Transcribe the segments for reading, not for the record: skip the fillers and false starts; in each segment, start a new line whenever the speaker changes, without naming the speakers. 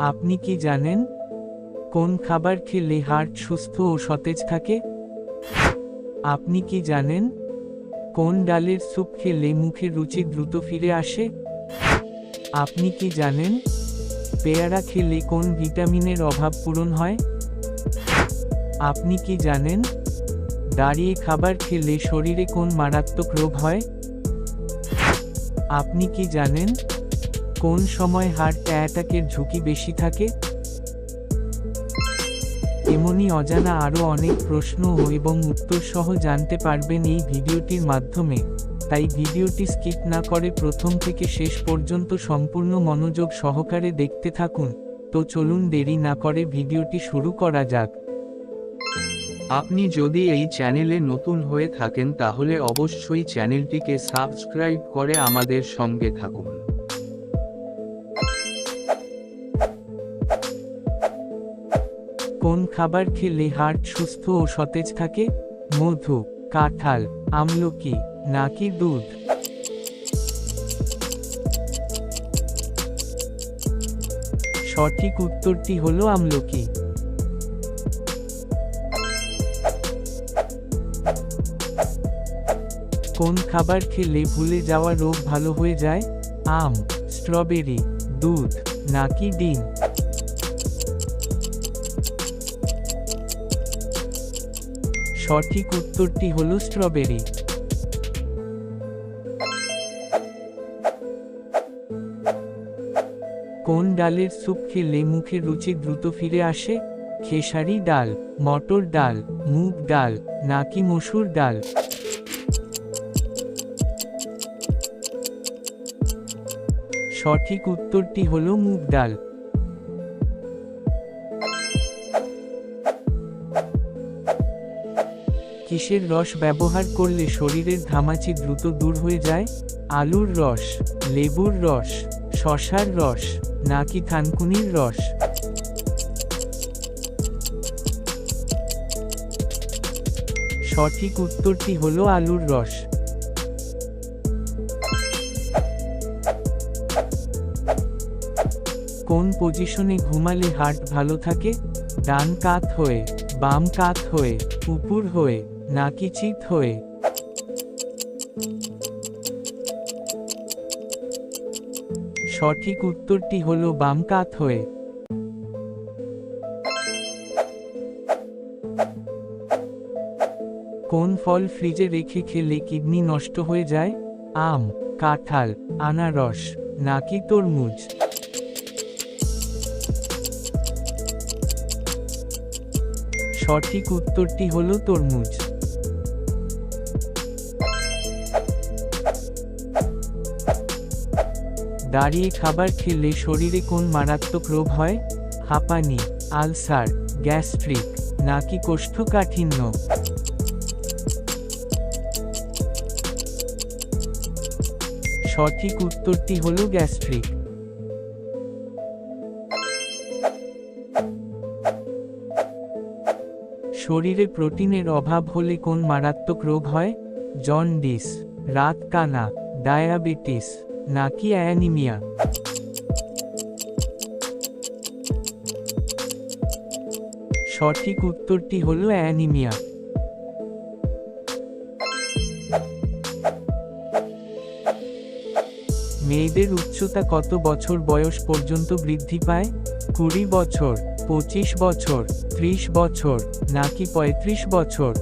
আপনি কি জানেন কোন খাবার খেলে হার্ট সুস্থ ও সতেজ থাকে? আপনি কি জানেন কোন ডালের স্যুপ খেলে মুখের রুচি দ্রুত ফিরে আসে? আপনি কি জানেন পেয়ারা খেলে কোন ভিটামিনের অভাব পূরণ হয়? আপনি কি জানেন দাঁড়িয়ে খাবার খেলে শরীরে কোন মারাত্মক রোগ হয়? আপনি কি জানেন কোন সময় হার্ট অ্যাটাকের ঝুঁকি বেশি থাকে? এমনই অজানা আরও অনেক প্রশ্ন এবং উত্তর সহ জানতে পারবেন এই ভিডিওটির মাধ্যমে, তাই ভিডিওটি স্কিপ না করে প্রথম থেকে শেষ পর্যন্ত সম্পূর্ণ মনোযোগ সহকারে দেখতে থাকুন। তো চলুন দেরি না করে ভিডিওটি শুরু করা যাক।
আপনি যদি এই চ্যানেলে নতুন হয়ে থাকেন তাহলে অবশ্যই চ্যানেলটিকে সাবস্ক্রাইব করে আমাদের সঙ্গে থাকুন।
কোন খাবার খেলে হার্ট সুস্থ ও সতেজ থাকে? মধু, কাঁঠাল, আমলকি নাকি দুধ? সঠিক উত্তরটি হলো আমলকি। কোন খাবার খেলে ভুলে যাওয়া রোগ ভালো হয়ে যায়? আম, স্ট্রবেরি, দুধ নাকি ডিম? সঠিক উত্তরটি হলো স্ট্রবেরি। কোন ডালের স্যুপ খেলে মুখের রুচি দ্রুত ফিরে আসে? খেসারি ডাল, মটর ডাল, মুগ ডাল নাকি মসুর ডাল? সঠিক উত্তরটি হলো মুগ ডাল। কিসের রস ব্যবহার করলে শরীরের ঘামাচি দ্রুত দূর হয়ে যায়? আলুর রস, লেবুর রস, শসার রস নাকি থানকুনির রস? সঠিক উত্তরটি হলো আলুর রস। কোন পজিশনে ঘুমালে হার্ট ভালো থাকে? ডান কাত হয়ে, বাম কাত হয়ে, উপর হয়ে নাকি চিত হয়ে? সঠিক উত্তরটি হলো বাম কাত হয়ে। কোন ফল ফ্রিজে রেখে খেলে কিডনি নষ্ট হয়ে যায়? আম, কাঁঠাল, আনারস নাকি তরমুজ? সঠিক উত্তরটি হলো তরমুজ। দাঁড়িয়ে খাবার খেলে শরীরে কোন মারাত্মক রোগ হয়? হাঁপানি, আলসার, গ্যাস্ট্রিক নাকি কোষ্ঠকাঠিন্য? সঠিক উত্তরটি হলো গ্যাস্ট্রিক। শরীরে প্রোটিনের অভাব হলে কোন মারাত্মক রোগ হয়? জন্ডিস, রাতকানা, ডায়াবেটিস নাকি অ্যানিমিয়া? সঠিক উত্তরটি হলো অ্যানিমিয়া। মেয়েদের উচ্চতা কত বছর বয়স পর্যন্ত বৃদ্ধি পায়? 20 বছর, 25 বছর, 30 বছর নাকি 35 বছর?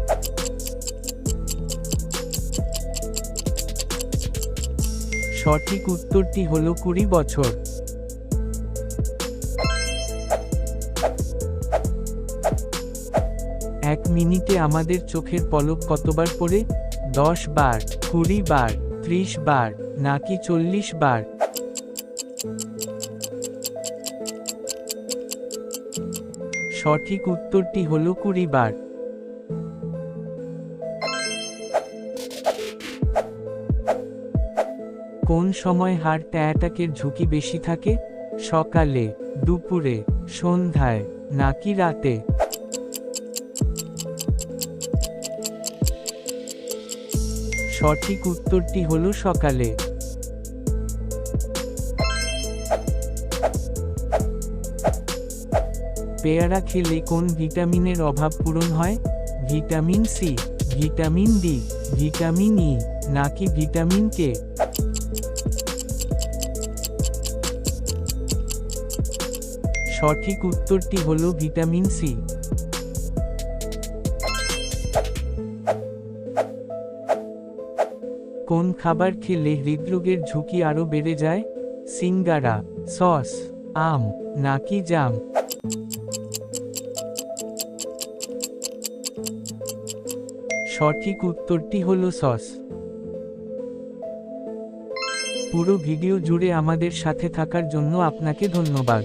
সঠিক উত্তরটি হলো 20 বছর। এক মিনিটে আমাদের চোখের পলক কতবার পড়ে? 10 বার, 20 বার, 30 বার নাকি 40 বার? সঠিক উত্তরটি হলো 20 বার। কোন সময় হার্ট অ্যাটাকের ঝুঁকি বেশি থাকে? সকালে, দুপুরে, সন্ধ্যায় নাকি রাতে? সঠিক উত্তরটি হলো সকালে। পেয়ারা খেলে কোন ভিটামিনের অভাব পূরণ হয়? Vitamin C, vitamin D, vitamin E, নাকি ভিটামিন কে? সঠিক উত্তরটি হলো ভিটামিন সি। কোন খাবার খেলে হৃদরোগের ঝুঁকি আরও বেড়ে যায়? সিঙ্গারা, সস, আম, নাকি জাম? সঠিক উত্তরটি হলো সস। পুরো ভিডিও জুড়ে আমাদের সাথে থাকার জন্য আপনাকে ধন্যবাদ।